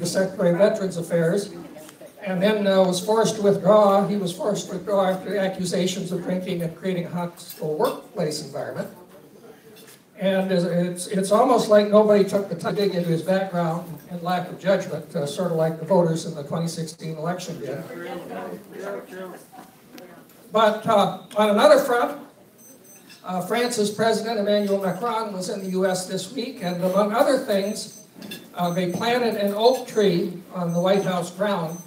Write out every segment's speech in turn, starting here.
the Secretary of Veterans Affairs, and then was forced to withdraw. He was forced to withdraw after accusations of drinking and creating a hostile workplace environment. And it's almost like nobody took the time to dig into his background and lack of judgment, sort of like the voters in the 2016 election did. But on another front, France's President Emmanuel Macron was in the U.S. this week, and among other things, they planted an oak tree on the White House ground.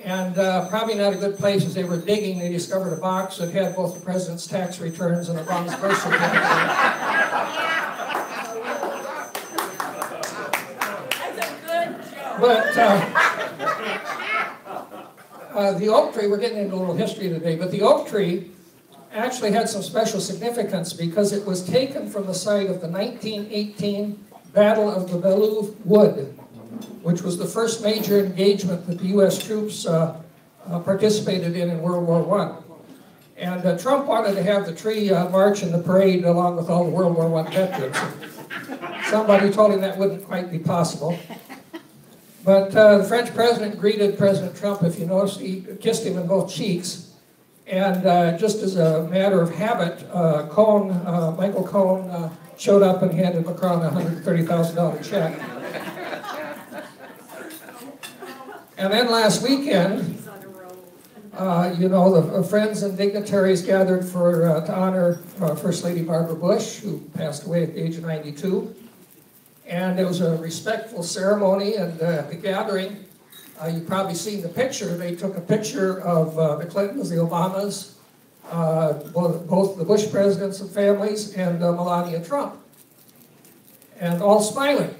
And probably not a good place. As they were digging, they discovered a box that had both the president's tax returns and Obama's birth certificate. That's a good joke. But the oak tree, we're getting into a little history today, but the oak tree actually had some special significance because it was taken from the site of the 1918 Battle of the Belleau Wood, which was the first major engagement that the U.S. troops participated in World War I. And Trump wanted to have the tree march in the parade along with all the World War I veterans. Somebody told him that wouldn't quite be possible. But the French president greeted President Trump, if you noticed, he kissed him in both cheeks. And just as a matter of habit, Michael Cohen showed up and handed Macron a $130,000 check. And then last weekend, you know, the friends and dignitaries gathered to honor First Lady Barbara Bush, who passed away at the age of 92. And it was a respectful ceremony, and at the gathering, you've probably seen the picture. They took a picture of the Clintons, the Obamas, both the Bush presidents and families, and Melania Trump, and all smiling.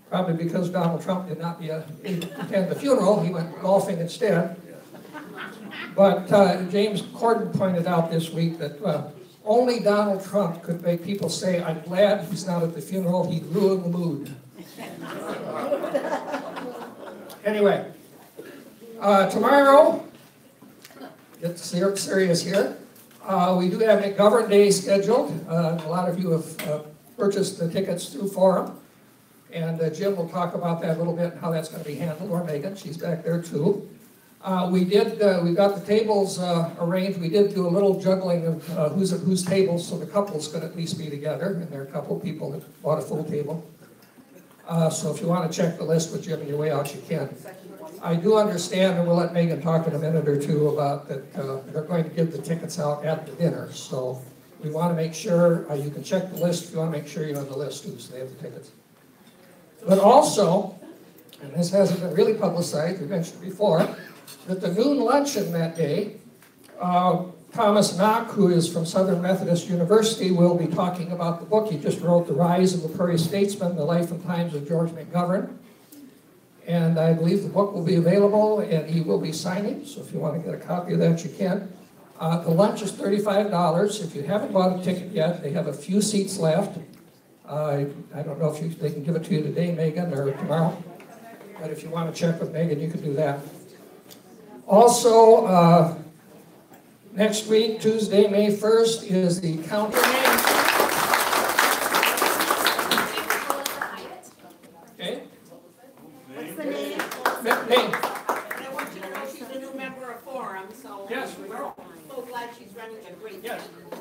Probably because Donald Trump did not attend the funeral, he went golfing instead. But James Corden pointed out this week that only Donald Trump could make people say, "I'm glad he's not at the funeral, he'd ruin the mood." Anyway, tomorrow, get serious here, we do have a McGovern Day scheduled. A lot of you have purchased the tickets through Forum. And Jim will talk about that a little bit and how that's going to be handled, or Megan, she's back there too. We got the tables arranged. We did do a little juggling of who's at whose tables, so the couples could at least be together, and there are a couple of people that bought a full table. So if you want to check the list with Jim on your way out, you can. I do understand, and we'll let Megan talk in a minute or two about that they're going to give the tickets out at the dinner. So we want to make sure, you can check the list if you want to make sure you're on the list too, so they have the tickets. But also, and this hasn't been really publicized, we mentioned before, that the noon luncheon that day, Thomas Knock, who is from Southern Methodist University, will be talking about the book he just wrote, The Rise of the Prairie Statesman, The Life and Times of George McGovern. And I believe the book will be available, and he will be signing, so if you want to get a copy of that, you can. The lunch is $35. If you haven't bought a ticket yet, they have a few seats left. I don't know if they can give it to you today, Megan, or tomorrow. But if you want to check with Megan, you can do that. Also, next week, Tuesday, May 1st, is the county. Okay. What's the name? Name. I want you to know she's a new member of Forum, so Yes, we are. So glad she's running a great Yes. town.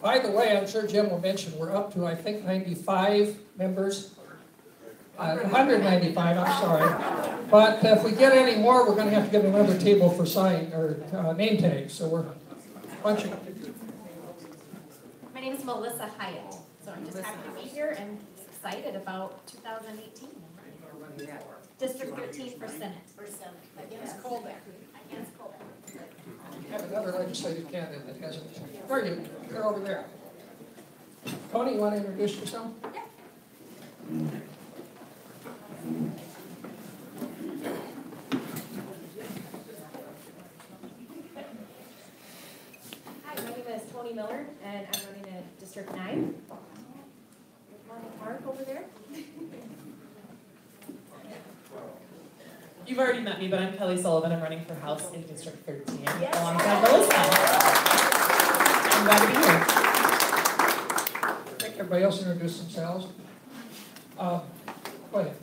By the way, I'm sure Jim will mention, we're up to, I think, 95 members. 195, I'm sorry. But if we get any more, we're going to have to get another table for sign or name tags. So we're punching. My name is Melissa Hyatt, so I'm just happy to be here and excited about 2018. District 13 for Senate. Against Colbeck. Against Colbeck. We have another legislative candidate that hasn't. Where are you? They're over there. Tony, you want to introduce yourself? Yeah. Hi, my name is Tony Miller, and I'm running in District 9. Mark over there. You've already met me, but I'm Kelly Sullivan. I'm running for House in District 13 Yes. alongside Melissa. I'm glad to be here. I think everybody else introduce themselves. Go ahead.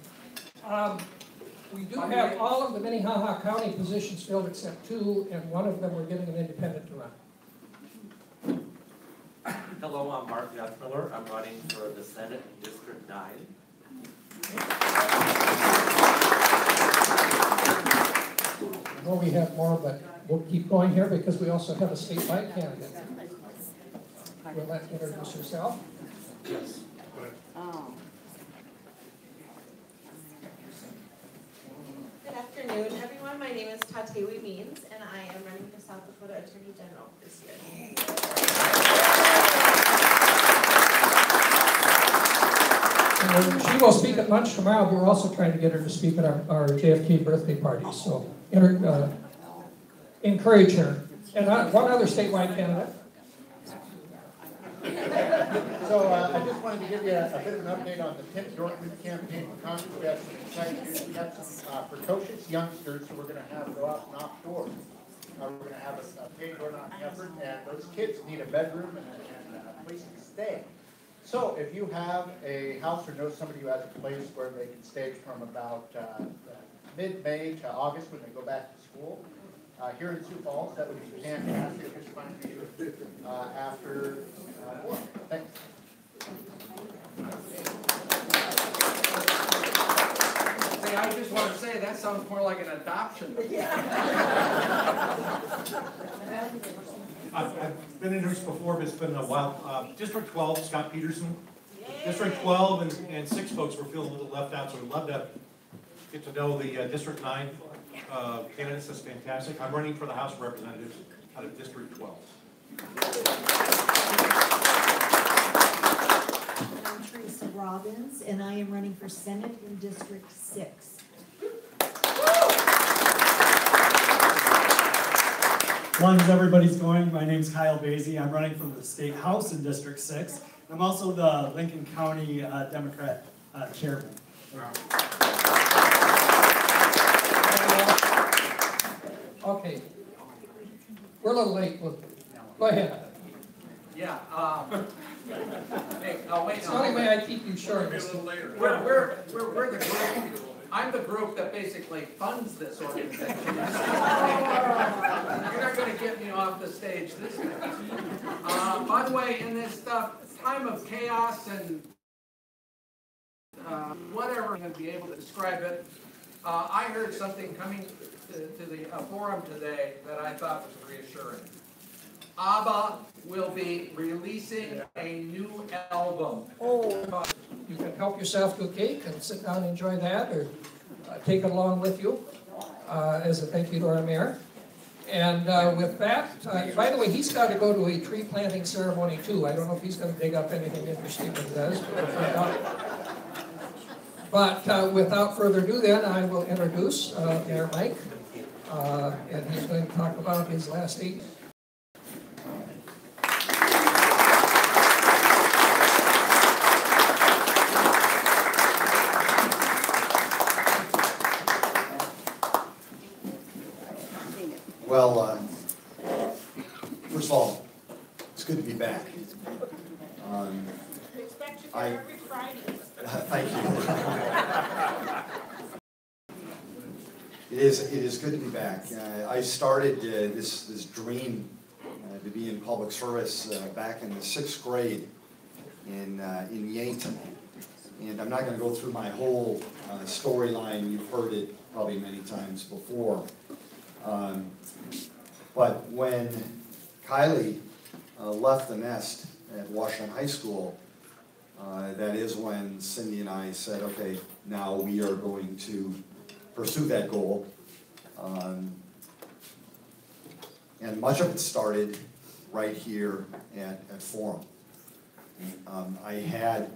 We do have all of the Minnehaha County positions filled except 2, and one of them we're getting an independent to run. Hello, I'm Mark Miller. I'm running for the Senate District 9. I know we have more, but we'll keep going here because we also have a statewide candidate. Will let introduce herself. Yes. Good afternoon, everyone. My name is Tatewi Means, and I am running for South Dakota Attorney General this year. And she will speak at lunch tomorrow. We're also trying to get her to speak at our JFK birthday party, so encourage her. And one other statewide candidate. So I just wanted to give you a bit of an update on the 10th Dorothy campaign for Congress. We have some exciting news. We have some precocious youngsters who we're going to have go out and knock doors. We're going to have a paid door knocking effort, and those kids need a bedroom and a place to stay. So if you have a house or know somebody who has a place where they can stay from about mid-May to August when they go back to school, here in Sioux Falls, that would be fantastic. Just find you after work. Thanks. Hey, I just want to say, that sounds more like an adoption. I've been introduced before, but it's been a while. District 12, Scott Peterson. District 12 and 6 folks were feeling a little left out, so we'd love to get to know the District 9 candidates. That's fantastic. I'm running for the House of Representatives out of District 12. I'm Teresa Robbins, and I am running for Senate in District 6. As long as everybody's going, my name's Kyle Basie. I'm running for the State House in District 6. I'm also the Lincoln County Democrat chairman. Okay. We're a little late. Go ahead. Yeah. Hey, wait. It's the only way I keep you short. We're the group. I'm the group that basically funds this organization. You're not going to get me off the stage this time. By the way, in this time of chaos and whatever I'm going to be able to describe it, I heard something coming to the forum today that I thought was reassuring. ABBA will be releasing a new album. Oh. You can help yourself to a cake and sit down and enjoy that, or take it along with you as a thank you to our mayor. And with that, by the way, he's got to go to a tree planting ceremony too. I don't know if he's going to dig up anything interesting when he does. But without further ado then, I will introduce Mayor Mike. And he's going to talk about his last 8 Well, first of all, it's good to be back. We expect you there every Friday. Thank you. It is good to be back. I started this dream to be in public service back in the 6th grade in Yankton. And I'm not going to go through my whole storyline. You've heard it probably many times before. But when Kylie left the nest at Washington High School, that is when Cindy and I said, okay, now we are going to pursue that goal. And much of it started right here at Forum. I had,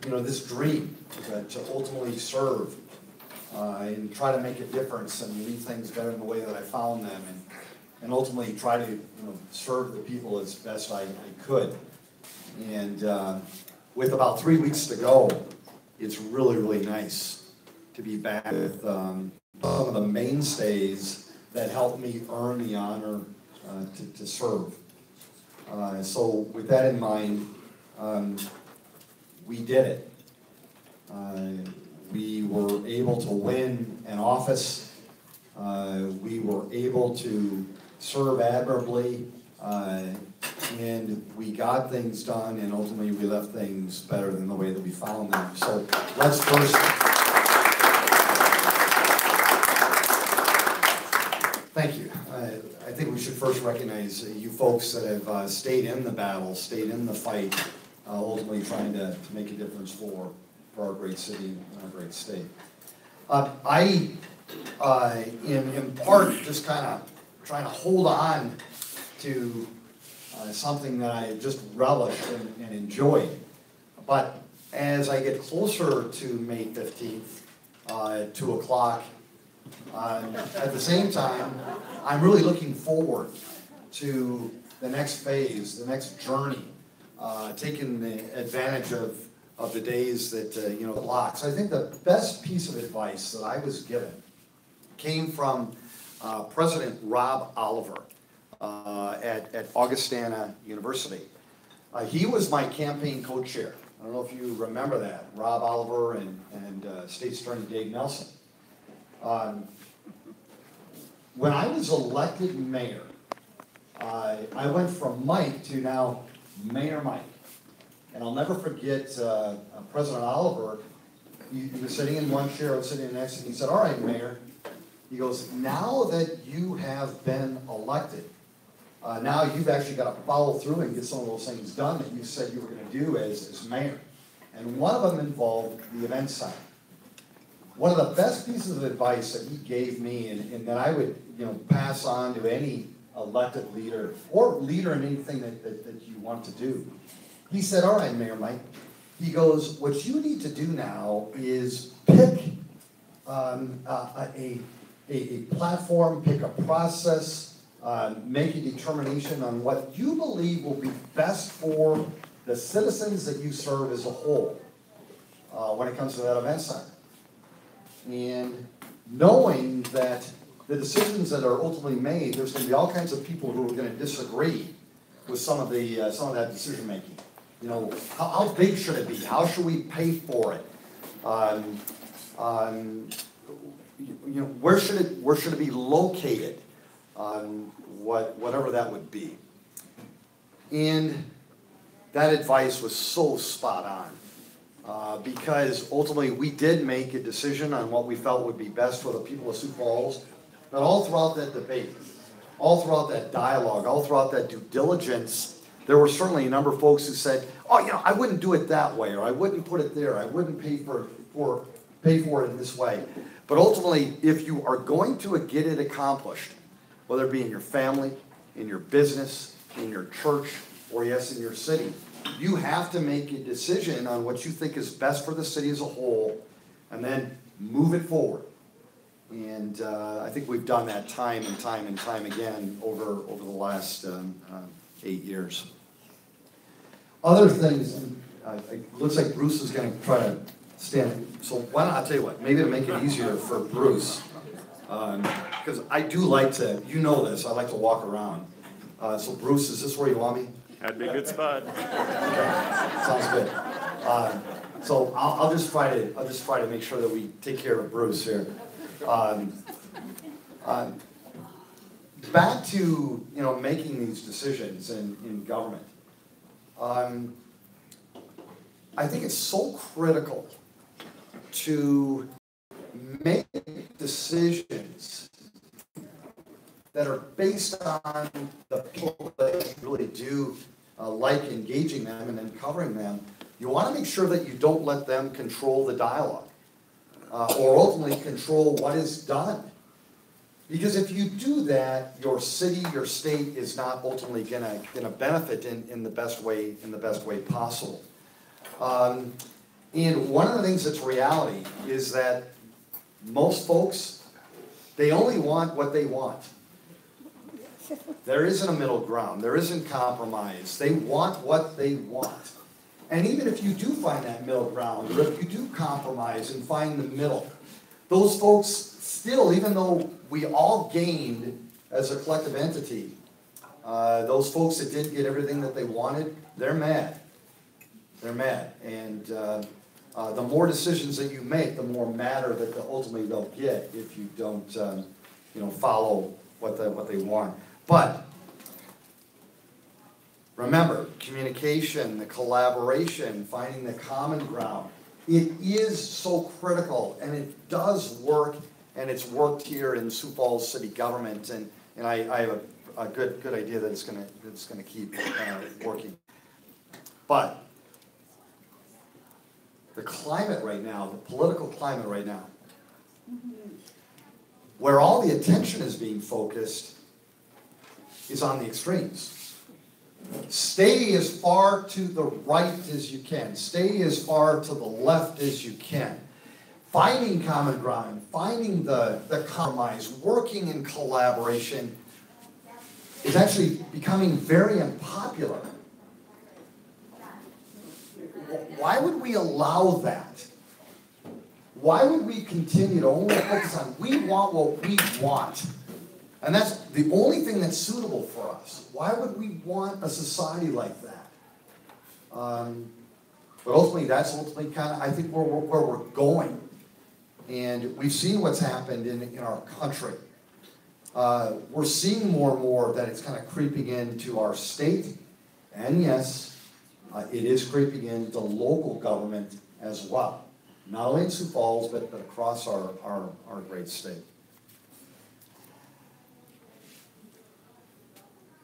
this dream to ultimately serve and try to make a difference and leave things better in the way that I found them, and ultimately try to serve the people as best I could. And with about 3 weeks to go, it's really, really nice to be back with some of the mainstays that helped me earn the honor to serve. So with that in mind, we did it. We were able to win an office. We were able to serve admirably, and we got things done, and ultimately we left things better than the way that we found them. So let's first... Thank you. I think we should first recognize you folks that have stayed in the battle, stayed in the fight, ultimately trying to make a difference for our great city and our great state. I in part, just kind of trying to hold on to something that I just relished and enjoyed. But as I get closer to May 15th, 2 o'clock, at the same time, I'm really looking forward to the next phase, the next journey, taking the advantage of the days that, block. So I think the best piece of advice that I was given came from President Rob Oliver at Augustana University. He was my campaign co-chair. I don't know if you remember that, Rob Oliver and State Attorney Dave Nelson. When I was elected mayor, I went from Mike to now Mayor Mike. And I'll never forget President Oliver. He was sitting in one chair, I was sitting in the next, and he said, "All right, Mayor." He goes, "Now that you have been elected, now you've actually got to follow through and get some of those things done that you said you were going to do as mayor." And one of them involved the event center. One of the best pieces of advice that he gave me, and that I would pass on to any elected leader or leader in anything that you want to do. He said, "All right, Mayor Mike," he goes, "what you need to do now is pick a platform, pick a process, make a determination on what you believe will be best for the citizens that you serve as a whole when it comes to that event center." And knowing that the decisions that are ultimately made, there's going to be all kinds of people who are going to disagree with some of that decision making. How big should it be? How should we pay for it? Where should it be located? Whatever that would be. And that advice was so spot on, because ultimately we did make a decision on what we felt would be best for the people of Sioux Falls. But all throughout that debate, all throughout that dialogue, all throughout that due diligence, there were certainly a number of folks who said, "Oh, I wouldn't do it that way, or I wouldn't put it there, I wouldn't pay for it in this way." But ultimately, if you are going to get it accomplished, whether it be in your family, in your business, in your church, or yes, in your city, you have to make a decision on what you think is best for the city as a whole, and then move it forward. And I think we've done that time and time and time again over the last 8 years. Other things, it looks like Bruce is going to try to stand. So why don't I tell you what, maybe to make it easier for Bruce, because I do like to, this, I like to walk around. So Bruce, is this where you want me? That'd be a good spot. Okay. Sounds good. So I'll just try to make sure that we take care of Bruce here. Back to making these decisions in government. I think it's so critical to make decisions that are based on the people that you really do like engaging them and then covering them. You want to make sure that you don't let them control the dialogue or ultimately control what is done. Because if you do that, your city, your state is not ultimately going to benefit in the best way possible. And one of the things that's reality is that most folks, they only want what they want. There isn't a middle ground. There isn't compromise. They want what they want. And even if you do find that middle ground, or if you do compromise and find the middle, those folks still, even though we all gained as a collective entity, those folks that didn't get everything that they wanted, they're mad. They're mad. And the more decisions that you make, the more matter that ultimately they'll get if you don't, follow what they want. But remember, communication, the collaboration, finding the common ground, it is so critical, and it does work, and it's worked here in Sioux Falls city government, and I have a good idea that it's gonna keep working. But the climate right now, the political climate right now, where all the attention is being focused is on the extremes. Stay as far to the right as you can. Stay as far to the left as you can. Finding common ground, finding the compromise, working in collaboration is actually becoming very unpopular. Why would we allow that? Why would we continue to only focus on we want what we want? And that's the only thing that's suitable for us. Why would we want a society like that? But ultimately, that's kind of, I think, where we're going. And we've seen what's happened in our country. We're seeing more and more that it's kind of creeping into our state. And yes, it is creeping into local government as well. Not only in Sioux Falls, but across our great state.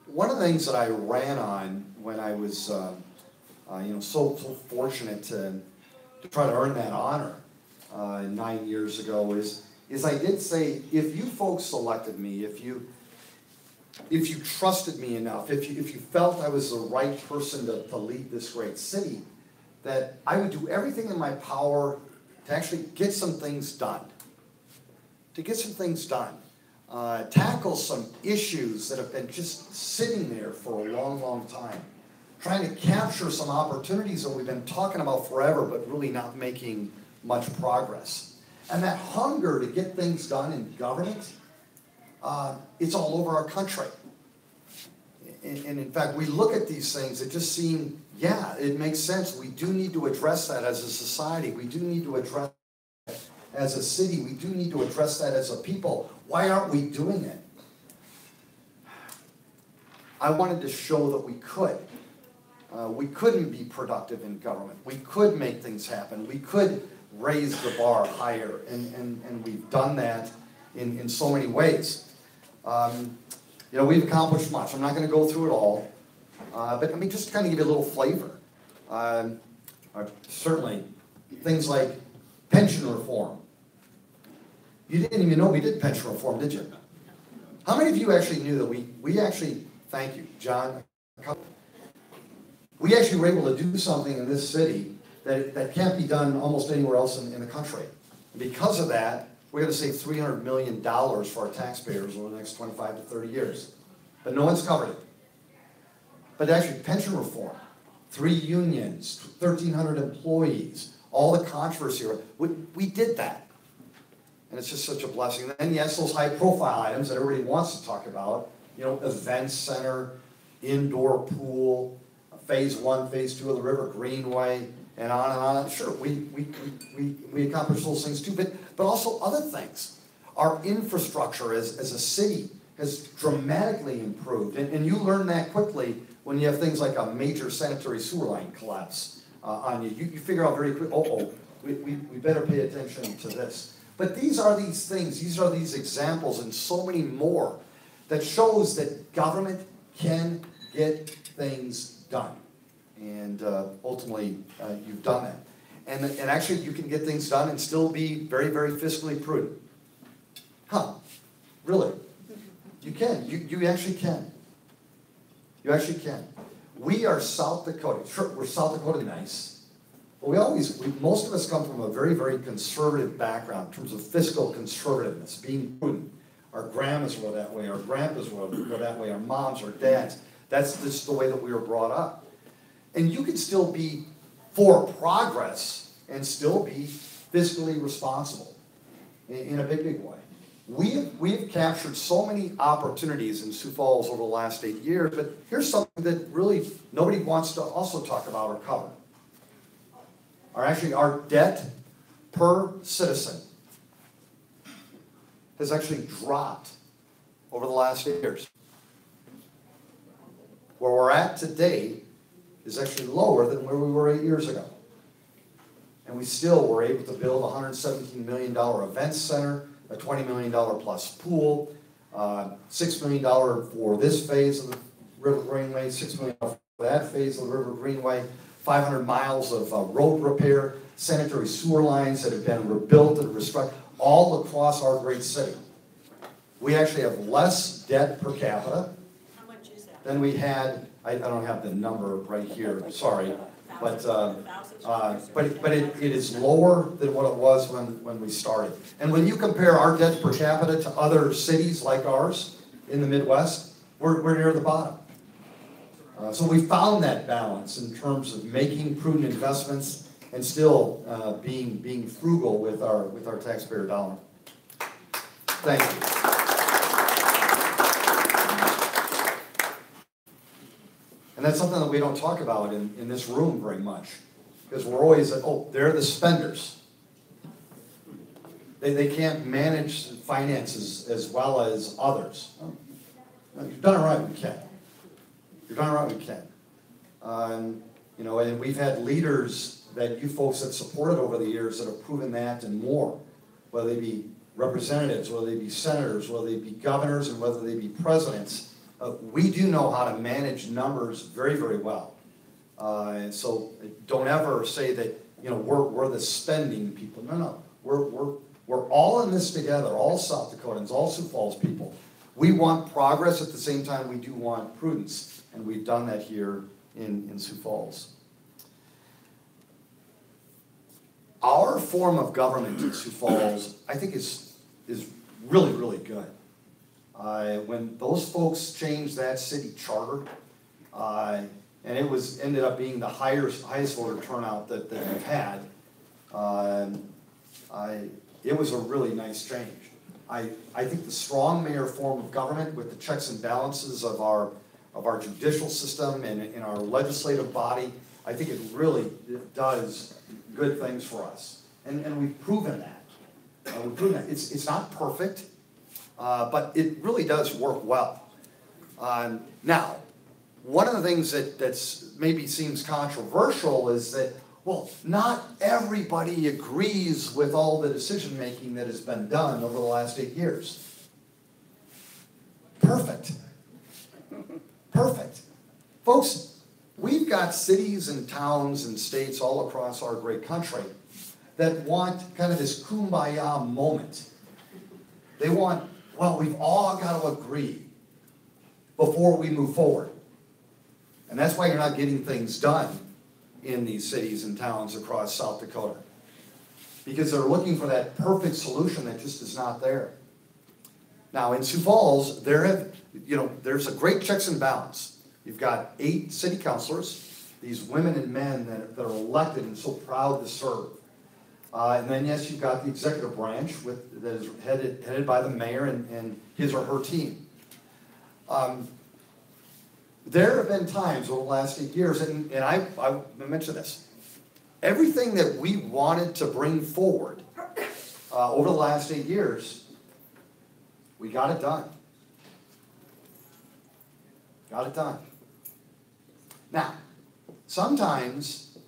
One of the things that I ran on when I was, so fortunate to try to earn that honor 9 years ago is I did say, if you folks selected me, if you trusted me enough, if you felt I was the right person to lead this great city, that I would do everything in my power to actually get some things done. Tackle some issues that have been just sitting there for a long, long time. Trying to capture some opportunities that we've been talking about forever, but really not making much progress. And that hunger to get things done in government, it's all over our country. And in fact, we look at these things, it just seem, yeah, it makes sense. We do need to address that as a society. We do need to address that as a city. We do need to address that as a people. Why aren't we doing it? I wanted to show that we could. We couldn't be productive in government. We could make things happen. We could raise the bar higher, and we've done that in so many ways. We've accomplished much. I'm not going to go through it all, but just to kind of give you a little flavor. Certainly, things like pension reform. You didn't even know we did pension reform, did you? How many of you actually knew that we actually, thank you, John, we actually were able to do something in this city that can't be done almost anywhere else in the country. And because of that, we're going to save $300 million for our taxpayers over the next 25 to 30 years. But no one's covered it. But actually, pension reform, 3 unions, 1,300 employees, all the controversy, we did that. And it's just such a blessing. And then, yes, those high-profile items that everybody wants to talk about, event center, indoor pool, phase 1, phase 2 of the River Greenway, and on and on. Sure, we accomplished those things too, but also other things. Our infrastructure as a city has dramatically improved, and you learn that quickly when you have things like a major sanitary sewer line collapse on you. You figure out very quickly, we better pay attention to this. But these are these things, these are these examples, and so many more that shows that government can get things done. And ultimately, you've done that. And actually, you can get things done and still be very, very fiscally prudent. Huh, really? You can, you actually can. You actually can. We are South Dakota. Sure, we're South Dakota nice. But most of us come from a very, very conservative background in terms of fiscal conservativeness, being prudent. Our grandmas were that way, our grandpas were that way, our moms, our dads. That's just the way that we were brought up. And you can still be for progress and still be fiscally responsible in a big, big way. We've captured so many opportunities in Sioux Falls over the last 8 years, but here's something that really nobody wants to also talk about or cover. our debt per citizen has actually dropped over the last 8 years. Where we're at today is actually lower than where we were 8 years ago. And we still were able to build a $117 million event center, a $20 million plus pool, $6 million for this phase of the River Greenway, $6 million for that phase of the River Greenway, 500 miles of road repair, sanitary sewer lines that have been rebuilt and restructured all across our great city. We actually have less debt per capita than we had. I don't have the number right here, sorry, but it is lower than what it was when we started. And when you compare our debt per capita to other cities like ours in the Midwest, we're near the bottom. So we found that balance in terms of making prudent investments and still being frugal with our taxpayer dollar. Thank you. And that's something that we don't talk about in this room very much, because we're always, oh, they're the spenders. They can't manage finances as well as others. No, you've done it right, we can. You've done it right, we can. You know, and we've had leaders that you folks have supported over the years that have proven that and more, whether they be representatives, whether they be senators, whether they be governors, and whether they be presidents. We do know how to manage numbers very, very well. And so don't ever say that, you know, we're the spending people. No, we're all in this together, all South Dakotans, all Sioux Falls people. We want progress at the same time we do want prudence, and we've done that here in Sioux Falls. Our form of government in Sioux Falls, I think, is really, really good. When those folks changed that city charter, and it ended up being the highest order turnout that we've had, it was a really nice change. I think the strong mayor form of government with the checks and balances of our judicial system and in our legislative body, I think it really does good things for us. And we've proven that. We've proven that. It's not perfect. But it really does work well. Now, one of the things that's maybe seems controversial is that, well, not everybody agrees with all the decision-making that has been done over the last 8 years. Perfect. Perfect. Folks, we've got cities and towns and states all across our great country that want kind of this kumbaya moment. They want, well, we've all got to agree before we move forward. And that's why you're not getting things done in these cities and towns across South Dakota. Because they're looking for that perfect solution that just is not there. Now, in Sioux Falls, there's a great checks and balance. You've got 8 city councilors, these women and men that are elected and so proud to serve. And then, yes, you've got the executive branch that is headed by the mayor and his or her team. There have been times over the last 8 years, and I mentioned this, everything that we wanted to bring forward over the last 8 years, we got it done. Got it done. Now, sometimes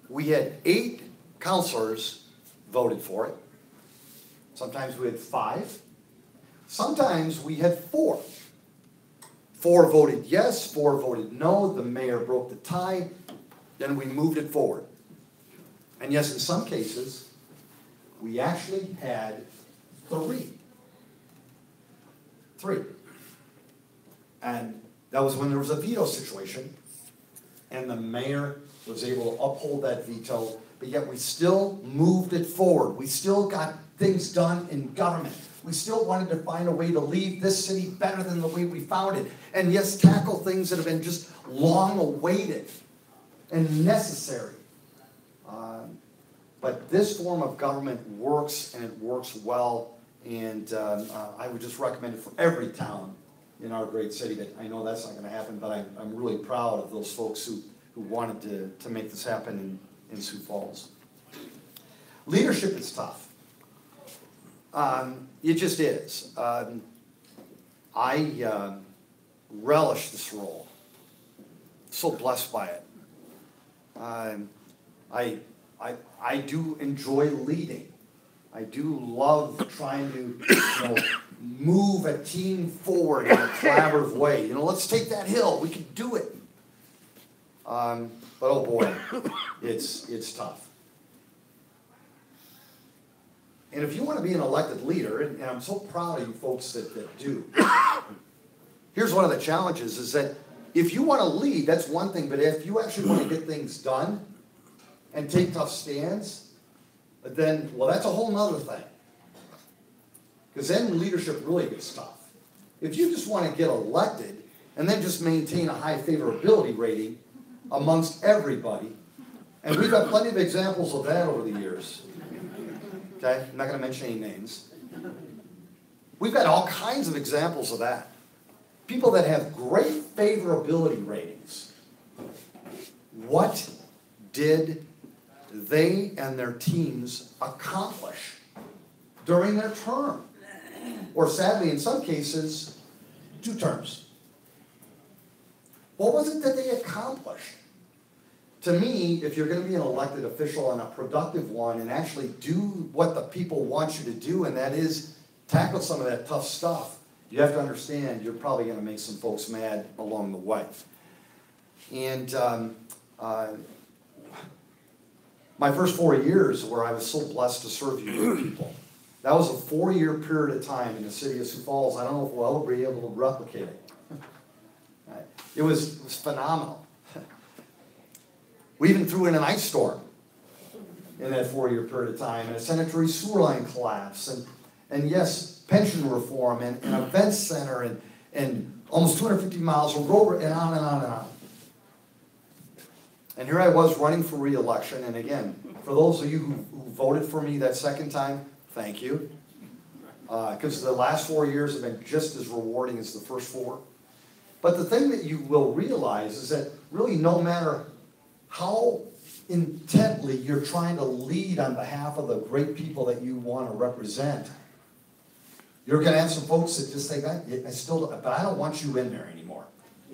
we had 8 councilors voted for it. Sometimes we had 5. Sometimes we had 4. 4 voted yes, 4 voted no. The mayor broke the tie. Then we moved it forward. And yes, in some cases, we actually had 3. 3. And that was when there was a veto situation, and the mayor was able to uphold that veto, but yet we still moved it forward. We still got things done in government. We still wanted to find a way to leave this city better than the way we found it. And yes, tackle things that have been just long awaited and necessary. But this form of government works, and it works well. And I would just recommend it for every town in our great city. But I know that's not going to happen, but I'm really proud of those folks who wanted to make this happen in Sioux Falls. Leadership is tough. It just is. I relish this role. So blessed by it. I do enjoy leading. I do love trying to, move a team forward in a collaborative way. Let's take that hill. We can do it. But oh boy, it's tough. And if you want to be an elected leader, and I'm so proud of you folks that do, here's one of the challenges is that if you want to lead, that's one thing, but if you actually want to get things done and take tough stands, then, well, that's a whole nother thing. Because then leadership really gets tough. If you just want to get elected and then just maintain a high favorability rating amongst everybody, and we've got plenty of examples of that over the years. Okay, I'm not going to mention any names. We've got all kinds of examples of that. People that have great favorability ratings. What did they and their teams accomplish during their term? Or sadly, in some cases, 2 terms. What was it that they accomplished? To me, if you're going to be an elected official and a productive one and actually do what the people want you to do, and that is tackle some of that tough stuff, you have to understand you're probably going to make some folks mad along the way. And my first 4 years where I was so blessed to serve you people, that was a 4-year period of time in the city of Sioux Falls. I don't know if we'll ever be able to replicate it. It was phenomenal. We even threw in an ice storm in that 4-year period of time, and a sanitary sewer line collapse, and yes, pension reform, and an events center, and almost 250 miles of road, and on and on and on. And here I was running for re-election, and again, for those of you who voted for me that second time, thank you. Because the last 4 years have been just as rewarding as the first 4. But the thing that you will realize is that really no matter how intently you're trying to lead on behalf of the great people that you want to represent, you're going to have some folks that just think, but I don't want you in there anymore.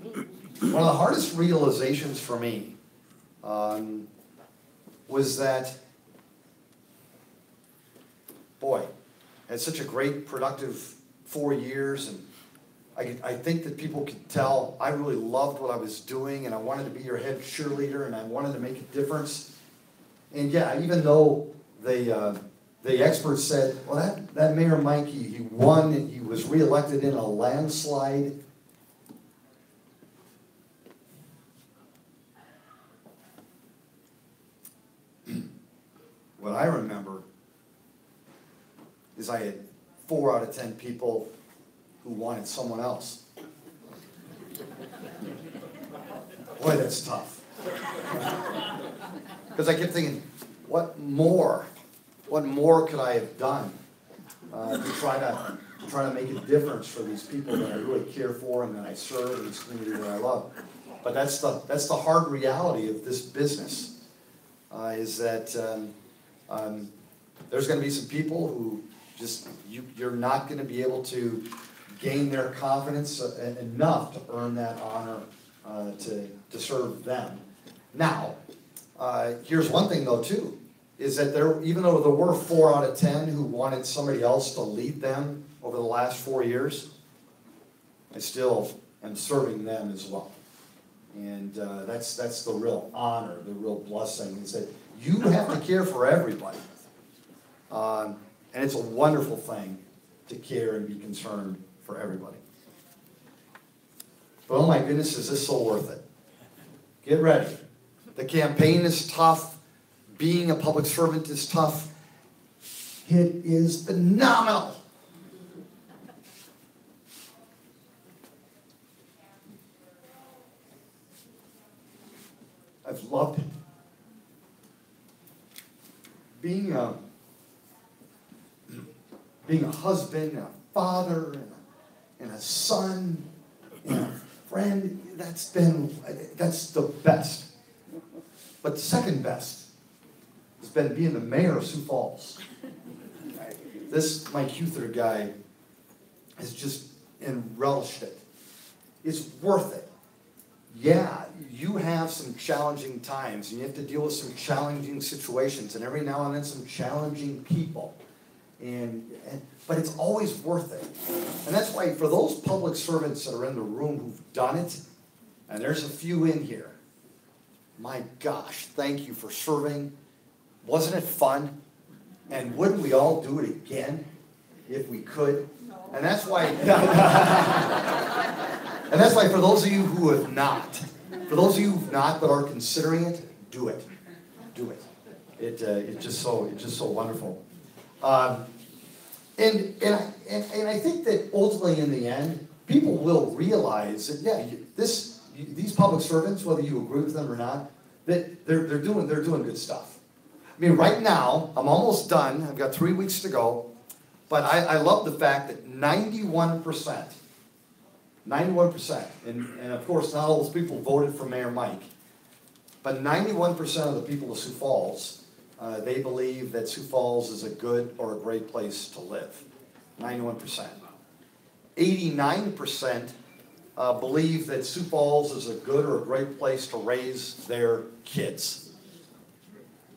One of the hardest realizations for me was that, boy, I had such a great, productive 4 years, and I think that people could tell I really loved what I was doing, and I wanted to be your head cheerleader, and I wanted to make a difference. And yeah, even though the experts said, well, that Mayor Mikey, he won, and he was reelected in a landslide. What I remember is I had 4 out of 10 people who wanted someone else. Boy, that's tough. Because I kept thinking, what more could I have done to try to make a difference for these people that I really care for and that I serve in this community that I love? But that's the hard reality of this business, is that there's going to be some people who just you're not going to be able to gain their confidence enough to earn that honor to serve them. Now, here's one thing though too, is that even though there were 4 out of 10 who wanted somebody else to lead them over the last 4 years, I still am serving them as well. And that's the real honor, the real blessing, is that you have to care for everybody. And it's a wonderful thing to care and be concerned for everybody. But oh my goodness, is this so worth it? Get ready. The campaign is tough. Being a public servant is tough. It is phenomenal. I've loved it. Being a husband, and a father, and a son, and a friend, that's the best. But the second best is been being the mayor of Sioux Falls. This Mikey Huether guy has just relished it. It's worth it. Yeah, you have some challenging times, and you have to deal with some challenging situations, and every now and then some challenging people. But it's always worth it. And that's why for those public servants that are in the room who've done it, and there's a few in here, my gosh, thank you for serving. Wasn't it fun? And wouldn't we all do it again if we could? And that's why, and that's why for those of you who have not, but are considering it, do it. Do it. It's just so wonderful. And I think that ultimately in the end, people will realize that, yeah, these public servants, whether you agree with them or not, that they're doing good stuff. I mean, right now, I'm almost done. I've got 3 weeks to go. But I love the fact that 91%, and of course not all those people voted for Mayor Mike, but 91% of the people of Sioux Falls, they believe that Sioux Falls is a good or a great place to live. 91%. 89% believe that Sioux Falls is a good or a great place to raise their kids.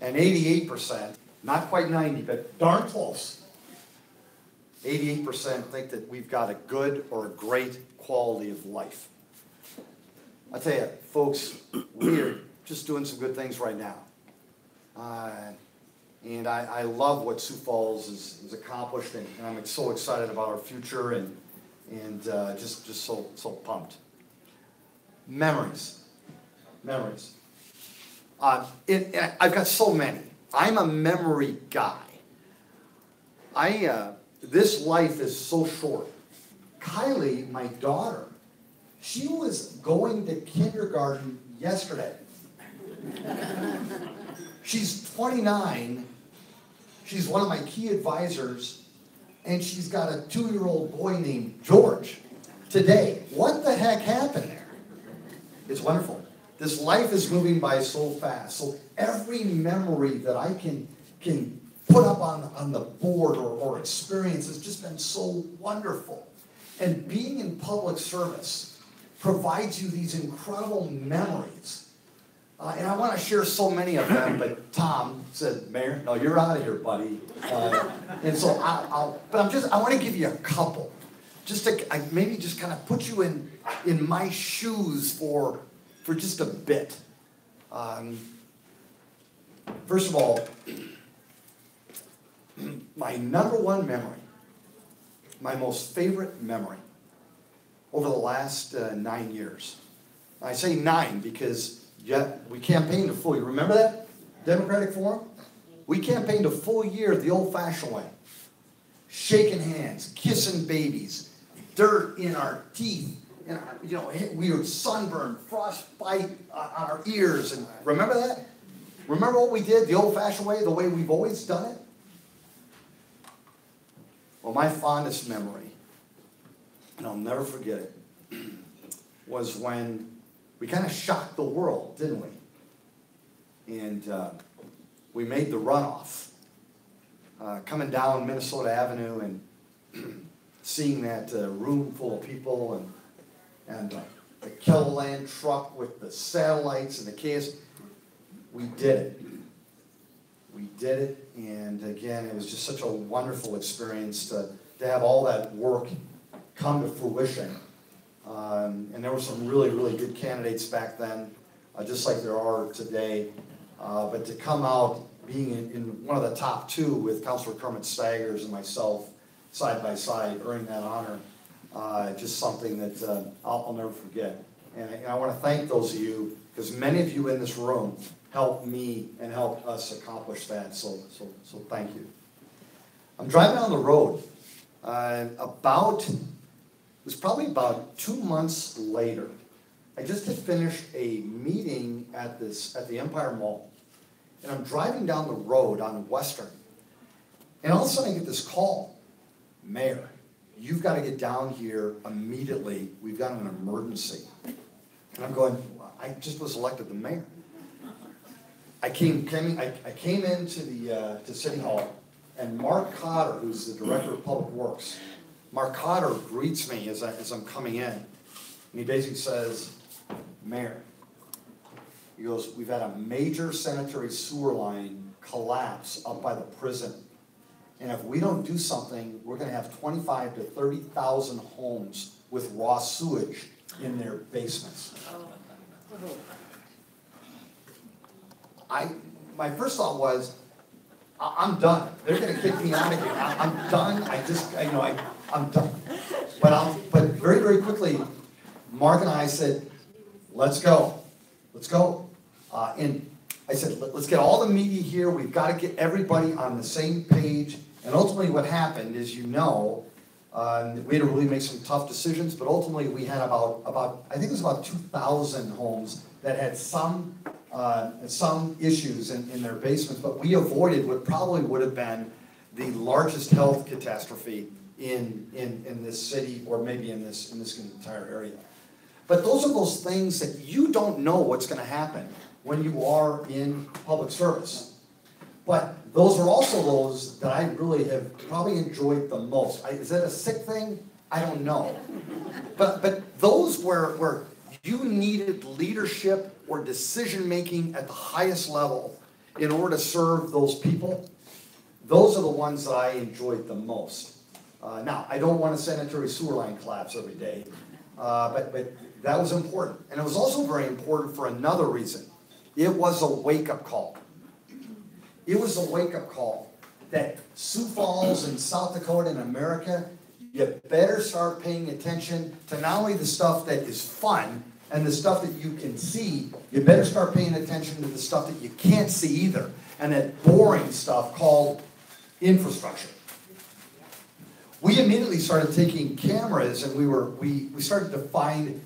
And 88%, not quite 90, but darn close, 88% think that we've got a good or a great quality of life. I tell you, folks, we are just doing some good things right now. And I love what Sioux Falls has accomplished, and I'm so excited about our future, and just so pumped. Memories. I've got so many. I'm a memory guy. This life is so short. Kylie, my daughter, she was going to kindergarten yesterday. She's 29. She's one of my key advisors, and she's got a 2-year-old boy named George today. What the heck happened there? It's wonderful. This life is moving by so fast. So every memory that I can put up on the board or experience has just been so wonderful. And being in public service provides you these incredible memories. And I want to share so many of them, but Tom said, Mayor, no, you're out of here, buddy. And so I want to give you a couple, just to maybe just kind of put you in my shoes for just a bit. First of all, my number one memory, my most favorite memory over the last 9 years. I say 9 because we campaigned a full year. Remember that? Democratic Forum? We campaigned a full year the old-fashioned way. Shaking hands, kissing babies, dirt in our teeth. And, we were sunburned, frostbite on our ears. And remember that? Remember what we did the old-fashioned way, the way we've always done it? Well, my fondest memory, and I'll never forget it, was when we kind of shocked the world, didn't we? And we made the runoff. Coming down Minnesota Avenue and seeing that room full of people and the Kellerland truck with the satellites and the chaos. We did it. We did it, and again, it was just such a wonderful experience to have all that work come to fruition. And there were some really, really good candidates back then, just like there are today. But to come out being in one of the top 2 with Councilor Kermit Staggers and myself side by side, earning that honor, just something that I'll never forget. And I want to thank those of you, because many of you in this room helped me and helped us accomplish that. So thank you. I'm driving down the road. It was probably about 2 months later. I just had finished a meeting at the Empire Mall. And I'm driving down the road on Western. And all of a sudden I get this call. Mayor, you've got to get down here immediately. We've got an emergency. And I'm going, I just was elected the mayor. I came into the, to City Hall, and Mark Cotter, who's the Director of Public Works, Mark Cotter greets me as I'm coming in, and he basically says, Mayor, he goes, we've had a major sanitary sewer line collapse up by the prison. And if we don't do something, we're gonna have 25 to 30,000 homes with raw sewage in their basements. My first thought was, I'm done. They're gonna kick me out of here. I'm done. I'm done. But very, very quickly, Mark and I said, let's go. Let's go. And I said, let's get all the media here. We've got to get everybody on the same page. And ultimately what happened is, we had to really make some tough decisions, but ultimately we had about I think it was about 2,000 homes that had some issues in their basements, but we avoided what probably would have been the largest health catastrophe in this city, or maybe in this entire area. But those are those things that you don't know what's going to happen when you are in public service. But those are also those that I really have probably enjoyed the most. Is that a sick thing? I don't know. But those where you needed leadership or decision-making at the highest level in order to serve those people, those are the ones that I enjoyed the most. Now, I don't want a sanitary sewer line collapse every day, but that was important. And it was also very important for another reason. It was a wake-up call. It was a wake-up call that Sioux Falls and South Dakota and America, you better start paying attention to not only the stuff that is fun and the stuff that you can see, you better start paying attention to the stuff that you can't see either, and that boring stuff called infrastructure. We immediately started taking cameras, and we started to find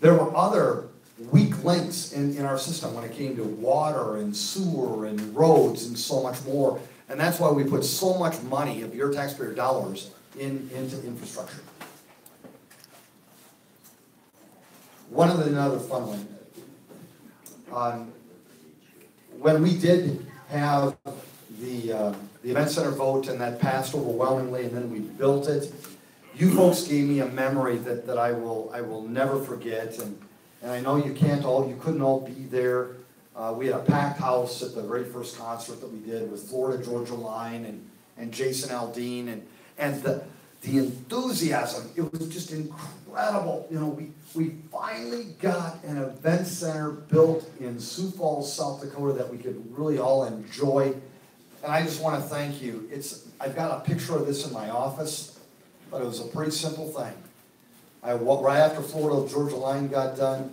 there were other weak links in our system when it came to water and sewer and roads and so much more. And that's why we put so much money of your taxpayer dollars into infrastructure. Another fun one. When we did have the event center vote, and that passed overwhelmingly, and then we built it, you folks gave me a memory that I will never forget. And I know you couldn't all be there. We had a packed house at the very first concert that we did with Florida Georgia Line and Jason Aldean, and the enthusiasm, it was just incredible. We finally got an event center built in Sioux Falls, South Dakota that we could really all enjoy. And I just want to thank you. I've got a picture of this in my office, but it was a pretty simple thing. Right after Florida Georgia Line got done,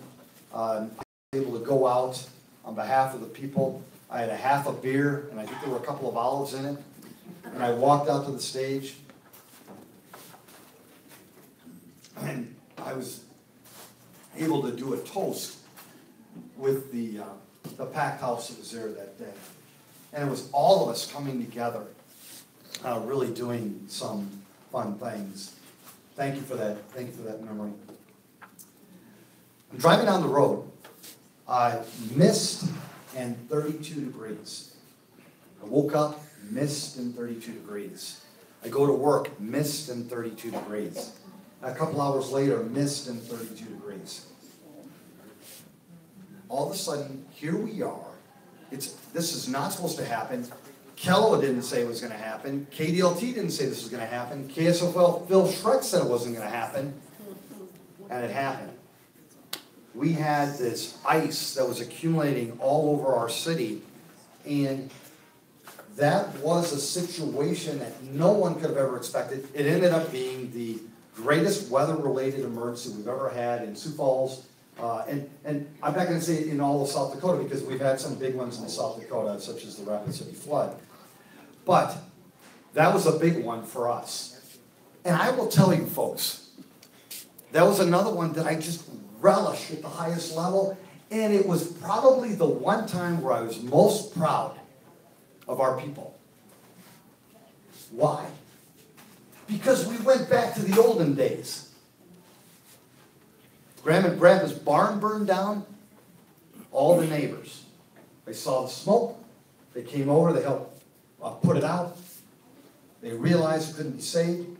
I was able to go out on behalf of the people. I had a half a beer, and I think there were a couple of olives in it. And I walked out to the stage, and I was able to do a toast with the packed house that was there that day. And it was all of us coming together, really doing some fun things. Thank you for that. Thank you for that memory. I'm driving down the road, mist and 32 degrees. I woke up, mist and 32 degrees. I go to work, mist and 32 degrees. A couple hours later, mist and 32 degrees. All of a sudden, here we are. This is not supposed to happen. Kello didn't say it was going to happen. KDLT didn't say this was going to happen. KSOL Phil Schreck said it wasn't going to happen. And it happened. We had this ice that was accumulating all over our city. And that was a situation that no one could have ever expected. It ended up being the greatest weather-related emergency we've ever had in Sioux Falls. And I'm not going to say it in all of South Dakota, because we've had some big ones in South Dakota, such as the Rapid City flood. But that was a big one for us. And I will tell you, folks, that was another one that I just relished at the highest level. And it was probably the one time where I was most proud of our people. Why? Because we went back to the olden days. Grandma and Grandpa's barn burned down, all the neighbors They saw the smoke, they came over, they helped put it out. They realized it couldn't be saved.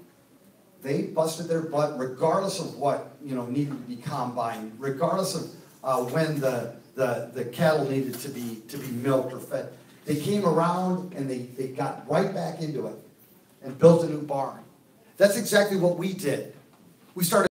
They busted their butt regardless of what, needed to be combined, regardless of when the cattle needed to be milked or fed. They came around and they got right back into it and built a new barn. That's exactly what we did. We started